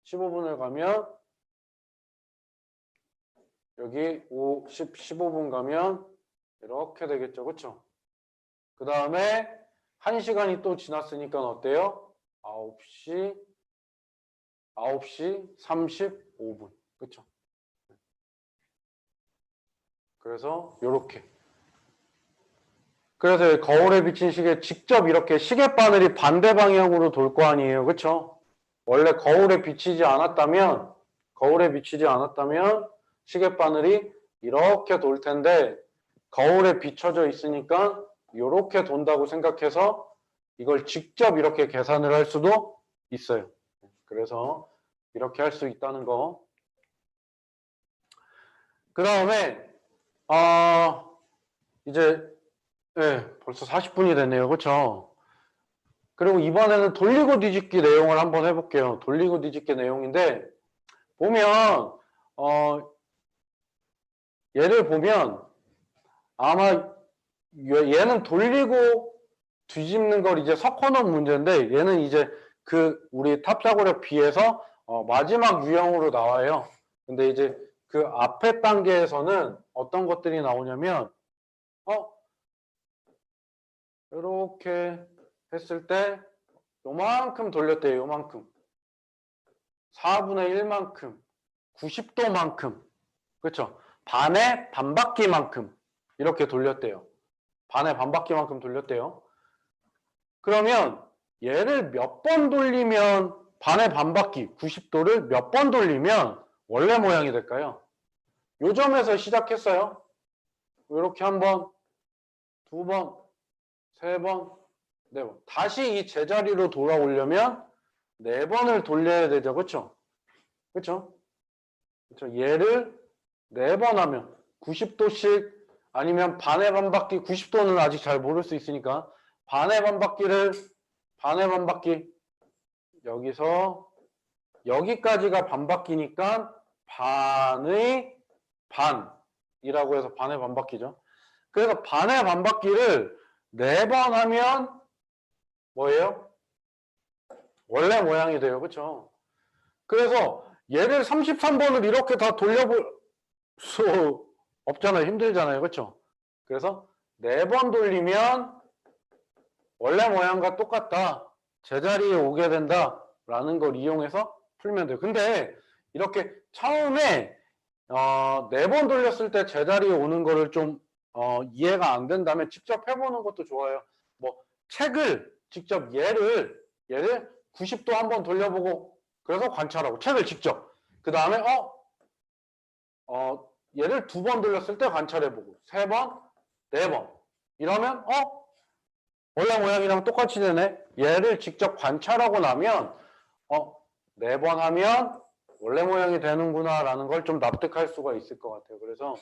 15분을 가면 여기 5, 10, 15분 가면 이렇게 되겠죠. 그렇죠? 그 다음에 1시간이 또 지났으니까 어때요? 9시 35분. 그렇죠? 그래서 요렇게. 그래서 거울에 비친 시계 직접 이렇게 시계바늘이 반대 방향으로 돌 거 아니에요. 그렇죠? 원래 거울에 비치지 않았다면 시계바늘이 이렇게 돌 텐데 거울에 비춰져 있으니까 이렇게 돈다고 생각해서 이걸 직접 이렇게 계산을 할 수도 있어요. 그래서 이렇게 할 수 있다는 거. 그 다음에 이제 벌써 40분이 됐네요. 그렇죠? 그리고 이번에는 돌리고 뒤집기 내용을 한번 해볼게요. 돌리고 뒤집기 내용인데 보면 얘를 보면 아마 얘는 돌리고 뒤집는 걸 이제 섞어놓은 문제인데 얘는 이제 그 우리 탑사고력 B에서 마지막 유형으로 나와요. 근데 이제 그 앞에 단계에서는 어떤 것들이 나오냐면 이렇게 했을 때 요만큼 돌렸대요. 요만큼 4분의 1만큼 90도만큼 그렇죠? 반의 반바퀴만큼 이렇게 돌렸대요. 반의 반바퀴만큼 돌렸대요. 그러면 얘를 몇 번 돌리면 반의 반바퀴 90도를 몇 번 돌리면 원래 모양이 될까요? 요 점에서 시작했어요. 이렇게 한 번, 두 번, 세 번, 네 번. 다시 이 제자리로 돌아오려면 네 번을 돌려야 되죠. 그렇죠? 그렇죠? 그렇죠? 얘를 네 번 하면 90도씩 아니면 반의 반바퀴 90도는 아직 잘 모를 수 있으니까 반의 반바퀴 여기서 여기까지가 반바퀴니까 반의 반이라고 해서 반의 반바퀴죠. 그래서 반의 반바퀴를 네 번 하면 뭐예요? 원래 모양이 돼요. 그렇죠? 그래서 얘를 33번을 이렇게 다 돌려볼 수 없잖아요. 힘들잖아요. 그렇죠? 그래서 네 번 돌리면 원래 모양과 똑같다. 제자리에 오게 된다. 라는 걸 이용해서 풀면 돼요. 근데 이렇게 처음에 네 번 돌렸을 때 제자리에 오는 거를 좀 이해가 안 된다면 직접 해보는 것도 좋아요. 뭐 책을 직접 얘를 90도 한번 돌려보고 그래서 관찰하고 책을 직접 그 다음에 얘를 2번 돌렸을 때 관찰해보고 3번, 4번 이러면 원래 모양이랑 똑같이 되네. 얘를 직접 관찰하고 나면 4번 하면 원래 모양이 되는구나 라는 걸 좀 납득할 수가 있을 것 같아요. 그래서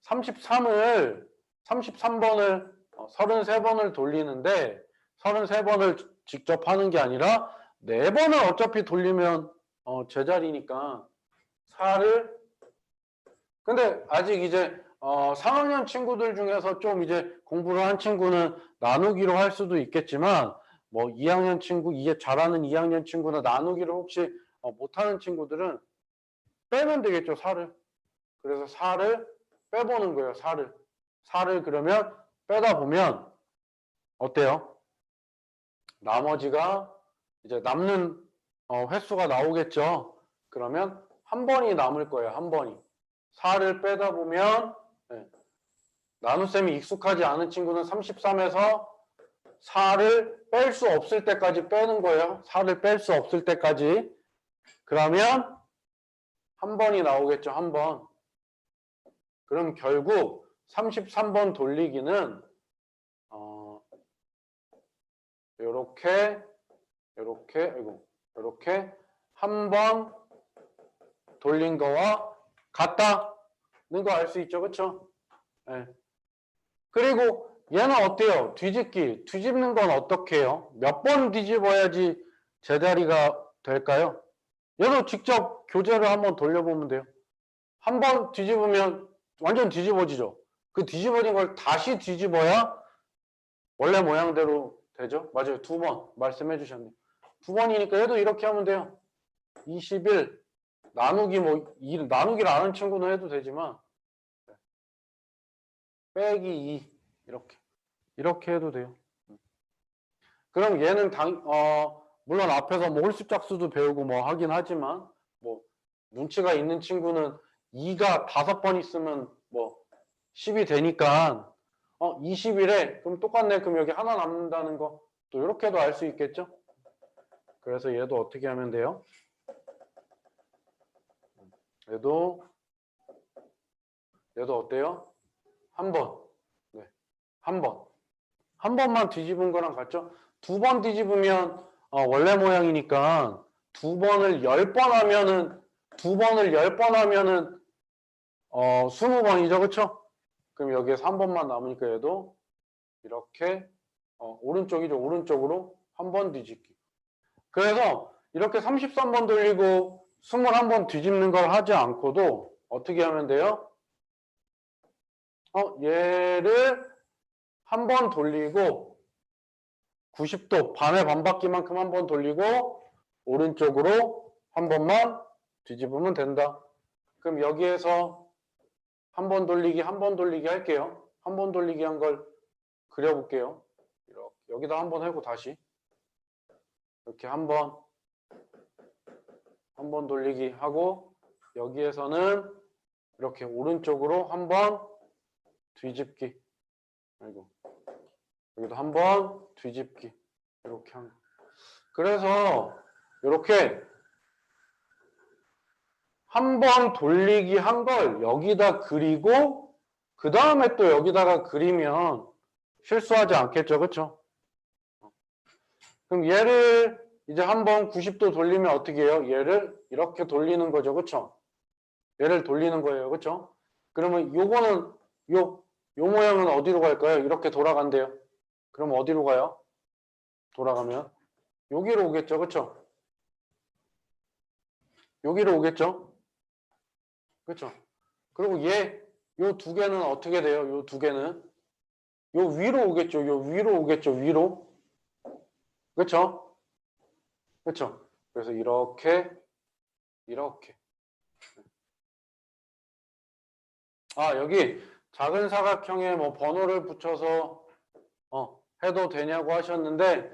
33번을 33번을 돌리는데 33번을 직접 하는 게 아니라 4번을 어차피 돌리면 제자리니까 4를 근데 아직 이제 3학년 친구들 중에서 좀 이제 공부를 한 친구는 나누기로 할 수도 있겠지만 뭐 2학년 친구, 잘하는 2학년 친구나 나누기를 혹시 못하는 친구들은 빼면 되겠죠, 4를. 그래서 4를 빼보는 거예요, 4를. 4를 그러면 빼다 보면 어때요? 나머지가 이제 남는 횟수가 나오겠죠. 그러면 한 번이 남을 거예요, 한 번이. 4를 빼다 보면 나눗셈이 익숙하지 않은 친구는 33에서 4를 뺄 수 없을 때까지 빼는 거예요. 4를 뺄 수 없을 때까지. 그러면 한 번이 나오겠죠. 한 번. 그럼 결국 33번 돌리기는 요렇게 한 번 돌린 거와 같다는 거 알 수 있죠. 그렇죠? 네. 그리고 얘는 어때요? 뒤집는 건 어떻게 해요? 몇 번 뒤집어야지 제자리가 될까요? 얘도 직접 교재를 한번 돌려보면 돼요. 한 번 뒤집으면 완전 뒤집어지죠. 그 뒤집어진 걸 다시 뒤집어야 원래 모양대로 되죠. 맞아요. 2번 말씀해 주셨네요. 2번이니까 얘도 이렇게 하면 돼요. 21 나누기 나누기를 아는 친구는 해도 되지만 빼기 2 이렇게 해도 돼요. 그럼 얘는 물론 앞에서 뭐 홀수짝수도 배우고 뭐 하긴 하지만 뭐 눈치가 있는 친구는 2가 5번 있으면 뭐 10이 되니까 21에 그럼 똑같네. 그럼 여기 하나 남는다는 거 또 이렇게도 알 수 있겠죠? 그래서 얘도 어떻게 하면 돼요? 얘도 어때요? 한 번. 네. 한 번. 한 번만 뒤집은 거랑 같죠? 2번 뒤집으면 원래 모양이니까 2번을 10번 하면은 20번이죠. 그쵸? 그럼 여기에서 한 번만 남으니까 얘도 이렇게 오른쪽이죠. 오른쪽으로 한 번 뒤집기. 그래서 이렇게 33번 돌리고 21번 뒤집는 걸 하지 않고도 어떻게 하면 돼요? 얘를 한 번 돌리고 90도 반의 반바퀴만큼 한 번 돌리고 오른쪽으로 한 번만 뒤집으면 된다. 그럼 여기에서 한 번 돌리기 할게요. 한 번 돌리기 한 걸 그려볼게요. 이렇게 여기다 한 번 하고 다시 이렇게 한 번 돌리기 하고 여기에서는 이렇게 오른쪽으로 한 번 뒤집기. 아이고. 여기도 한 번 뒤집기. 이렇게 한 거. 그래서 이렇게 한 번 돌리기 한 걸 여기다 그리고 그 다음에 또 여기다가 그리면 실수하지 않겠죠. 그렇죠? 그럼 얘를 이제 한번 90도 돌리면 어떻게 해요? 얘를 이렇게 돌리는 거죠. 그렇죠? 얘를 돌리는 거예요. 그렇죠? 그러면 요거는 요 모양은 어디로 갈까요? 이렇게 돌아간대요. 그럼 어디로 가요? 돌아가면 여기로 오겠죠. 그렇죠? 여기로 오겠죠. 그렇죠? 그리고 요 두 개는 어떻게 돼요? 요 두 개는 요 위로 오겠죠. 요 위로 오겠죠. 위로. 그렇죠? 그렇죠? 그래서 이렇게 여기 작은 사각형에 뭐 번호를 붙여서 해도 되냐고 하셨는데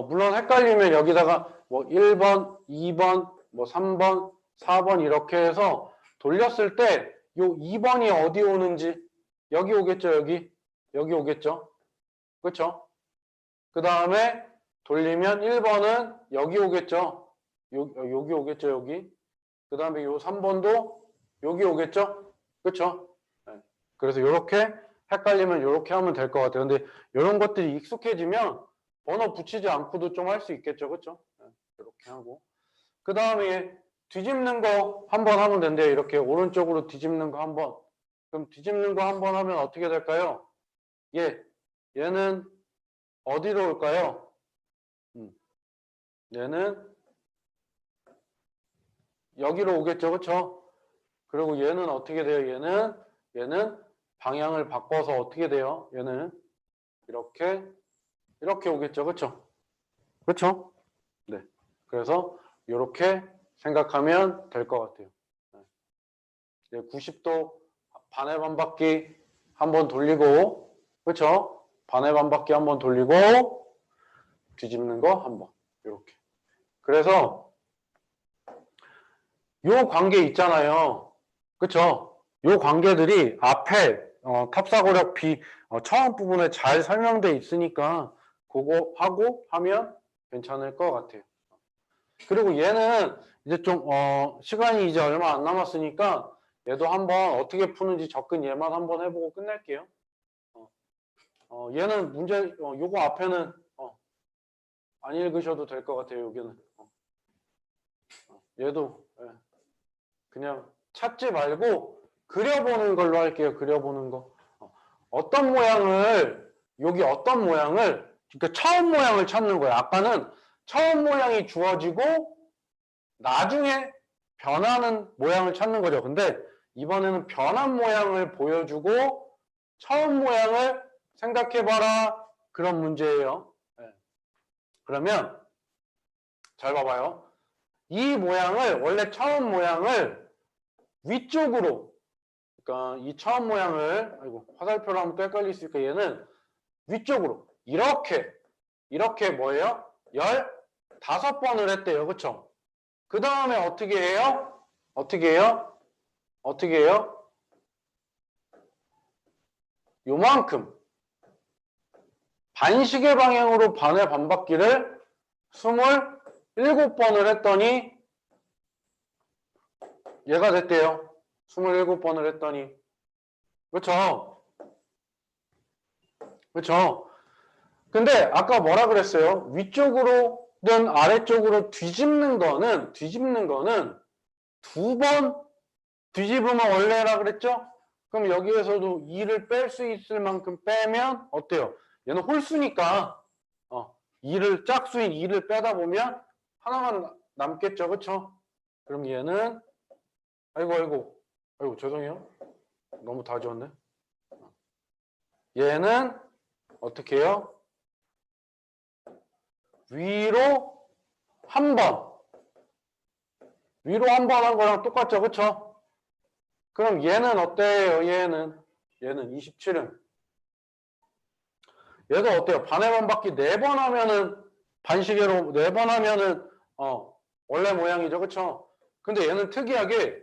물론 헷갈리면 여기다가 뭐 1번, 2번, 뭐 3번, 4번 이렇게 해서 돌렸을 때 요 2번이 어디 오는지 여기 오겠죠. 여기 오겠죠. 그렇죠? 그 다음에 돌리면 1번은 여기 오겠죠. 여기 오겠죠. 여기. 그 다음에 요 3번도 여기 오겠죠? 그쵸? 네. 그래서 이렇게 헷갈리면 이렇게 하면 될 것 같아요. 근데 이런 것들이 익숙해지면 번호 붙이지 않고도 좀 할 수 있겠죠? 그쵸? 네. 이렇게 하고. 그 다음에 뒤집는 거 한번 하면 된대요. 이렇게 오른쪽으로 뒤집는 거 한번. 그럼 뒤집는 거 한번 하면 어떻게 될까요? 얘는 어디로 올까요? 얘는 여기로 오겠죠. 그쵸? 그리고 얘는 어떻게 돼요? 얘는 방향을 바꿔서 어떻게 돼요? 얘는 이렇게 오겠죠. 그쵸? 그쵸? 네. 그래서 이렇게 생각하면 될 것 같아요. 네. 90도 반의 반바퀴 한번 돌리고, 그쵸? 반의 반바퀴 한번 돌리고, 뒤집는 거 한번. 이렇게. 그래서 요 관계 있잖아요. 그쵸? 요 관계들이 앞에 탑사고력 B 처음 부분에 잘 설명돼 있으니까 그거 하고 하면 괜찮을 것 같아요. 그리고 얘는 이제 좀 시간이 이제 얼마 안 남았으니까 얘도 한번 어떻게 푸는지 접근 얘만 한번 해보고 끝낼게요. 얘는 문제 요거 앞에는 안 읽으셔도 될 것 같아요. 여기는 얘도 그냥 찾지 말고 그려보는 걸로 할게요. 그려보는 거. 어떤 모양을 여기 어떤 모양을 그러니까 처음 모양을 찾는 거예요. 아까는 처음 모양이 주어지고 나중에 변하는 모양을 찾는 거죠. 근데 이번에는 변한 모양을 보여주고 처음 모양을 생각해봐라. 그런 문제예요. 네. 그러면 잘 봐봐요. 이 모양을 원래 처음 모양을 위쪽으로 그러니까 이 처음 모양을 아이고 화살표로 하면 또 헷갈릴 수 있으니까 얘는 위쪽으로 이렇게 뭐예요? 15번을 했대요. 그쵸? 그 다음에 어떻게 해요? 어떻게 해요? 어떻게 해요? 요만큼 반시계 방향으로 반의 반바퀴를 27번을 했더니 얘가 됐대요. 27번을 했더니 그쵸? 그쵸? 근데 아까 뭐라 그랬어요? 위쪽으로든 아래쪽으로 뒤집는 거는 두 번 뒤집으면 원래라 그랬죠? 그럼 여기에서도 2를 뺄 수 있을 만큼 빼면 어때요? 얘는 홀수니까 2를 짝수인 2를 빼다 보면 하나만 남겠죠. 그쵸? 그럼 얘는 아이고 죄송해요. 너무 다 지웠네. 얘는 어떻게 해요? 위로 한 번 한 거랑 똑같죠. 그쵸? 그럼 얘는 어때요? 얘는 27은 얘도 어때요? 반의 반바퀴 4번 하면은 반시계로 4번 하면은 원래 모양이죠. 그쵸? 근데 얘는 특이하게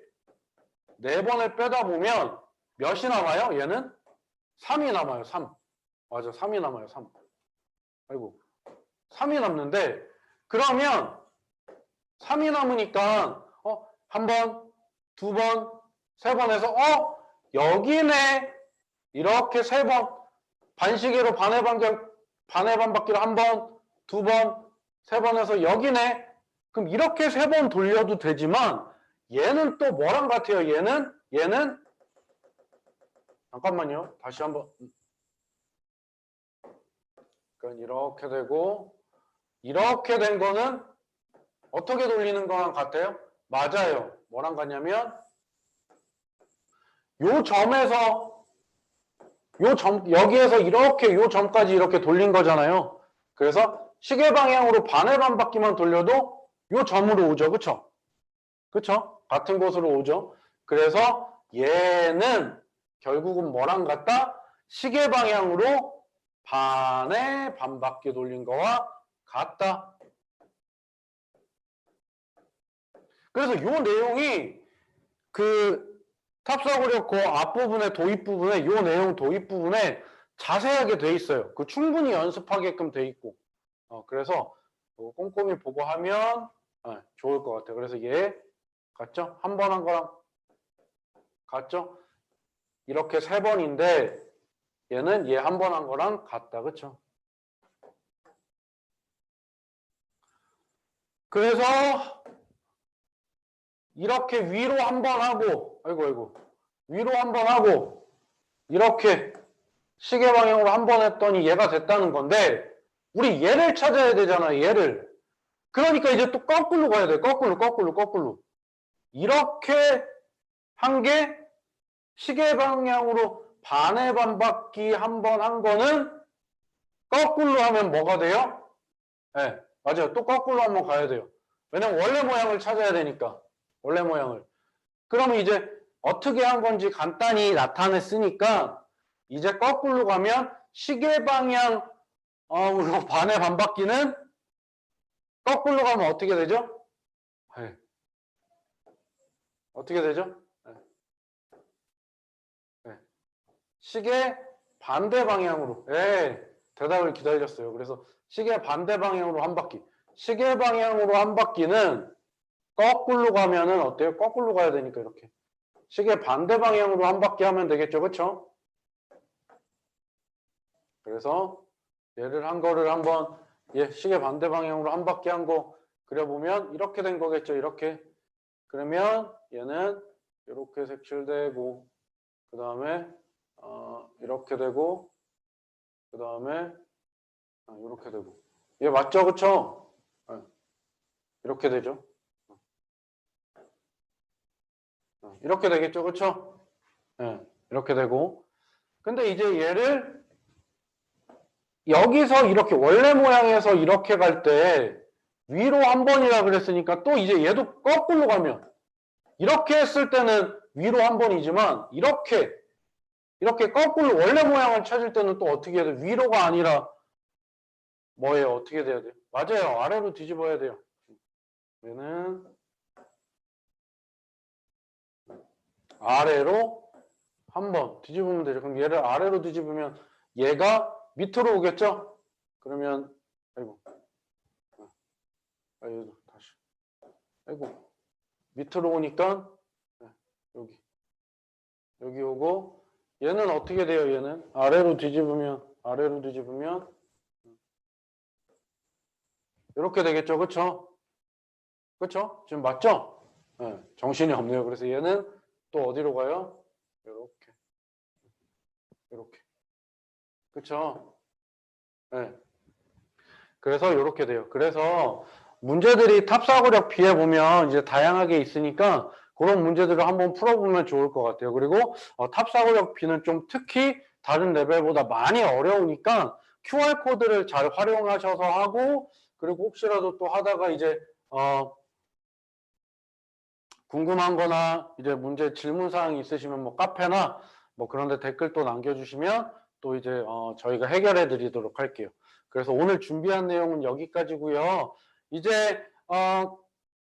4번을 빼다 보면 몇이 남아요? 얘는 3이 남아요. 3. 맞아. 3이 남아요. 3. 아이고. 3이 남는데 그러면 3이 남으니까 한 번, 두 번, 세 번 해서 여기네. 이렇게 3번 반시계로 반의 반바퀴로 한 번, 두 번, 세 번 해서 여기네. 그럼 이렇게 3번 돌려도 되지만 얘는 또 뭐랑 같아요? 얘는 잠깐만요. 다시 한번. 그러니까 이렇게 되고 이렇게 된 거는 어떻게 돌리는 거랑 같아요? 맞아요. 뭐랑 같냐면 요 점에서 여기에서 이렇게 요 점까지 이렇게 돌린 거잖아요. 그래서 시계 방향으로 반의 반바퀴만 돌려도 요 점으로 오죠. 그쵸? 그쵸? 같은 곳으로 오죠. 그래서 얘는 결국은 뭐랑 같다? 시계 방향으로 반의 반바퀴 돌린 거와 같다. 그래서 요 내용이 그 탑사고력 그 앞부분에 도입 부분에 요 내용 도입 부분에 자세하게 돼 있어요. 그 충분히 연습하게끔 돼 있고. 그래서 꼼꼼히 보고 하면 좋을 것 같아요. 그래서 얘 같죠? 한 번 한 거랑 같죠? 이렇게 3번인데 얘는 얘 한 번 한 거랑 같다. 그쵸? 그래서 이렇게 위로 한 번 하고 아이고 위로 한 번 하고 이렇게 시계 방향으로 한 번 했더니 얘가 됐다는 건데 우리 얘를 찾아야 되잖아. 얘를. 그러니까 이제 또 거꾸로 가야 돼. 거꾸로. 이렇게 한 게 시계 방향으로 반의 반바퀴 한 번 한 거는 거꾸로 하면 뭐가 돼요? 네, 맞아요. 또 거꾸로 한번 가야 돼요. 왜냐면 원래 모양을 찾아야 되니까. 원래 모양을. 그러면 이제 어떻게 한 건지 간단히 나타냈으니까 이제 거꾸로 가면 시계 방향으로 반의 반바퀴는 거꾸로 가면 어떻게 되죠? 네. 어떻게 되죠? 네. 네. 시계 반대 방향으로. 네. 대답을 기다렸어요. 그래서 시계 반대 방향으로 한 바퀴. 시계 방향으로 한 바퀴는 거꾸로 가면은 어때요? 거꾸로 가야 되니까 이렇게. 시계 반대 방향으로 한 바퀴 하면 되겠죠. 그렇죠? 그래서 얘를 한 거를 한번 시계 반대 방향으로 한 바퀴 한 거 그려보면 이렇게 된 거겠죠. 이렇게. 그러면 얘는 이렇게 색칠되고 그 다음에 이렇게 되고 그 다음에 이렇게 되고 얘 맞죠? 그쵸? 이렇게 되죠. 이렇게 되겠죠. 그쵸? 이렇게 되고 근데 이제 얘를 여기서 이렇게 원래 모양에서 이렇게 갈 때 위로 한 번이라 그랬으니까 또 이제 얘도 거꾸로 가면 이렇게 했을 때는 위로 한 번이지만 이렇게 거꾸로 원래 모양을 찾을 때는 또 어떻게 해야 돼요? 위로가 아니라 뭐예요? 어떻게 돼야 돼요? 맞아요. 아래로 뒤집어야 돼요. 얘는 아래로 한 번 뒤집으면 되죠. 그럼 얘를 아래로 뒤집으면 얘가 밑으로 오겠죠? 그러면 아이고 얘도 다시 아이고 밑으로 오니까 여기 오고 얘는 어떻게 돼요? 얘는 아래로 뒤집으면 이렇게 되겠죠. 그쵸? 그쵸? 지금 맞죠? 정신이 없네요. 그래서 얘는 또 어디로 가요? 이렇게. 그쵸? 네. 그래서 이렇게 돼요. 그래서 문제들이 탑사고력 B에 보면 이제 다양하게 있으니까 그런 문제들을 한번 풀어보면 좋을 것 같아요. 그리고 탑사고력 B는 좀 특히 다른 레벨보다 많이 어려우니까 QR코드를 잘 활용하셔서 하고 그리고 혹시라도 또 하다가 이제 궁금한 거나 이제 문제 질문 사항이 있으시면 뭐 카페나 뭐 그런 데 댓글 또 남겨주시면 또 이제 저희가 해결해 드리도록 할게요. 그래서 오늘 준비한 내용은 여기까지고요. 이제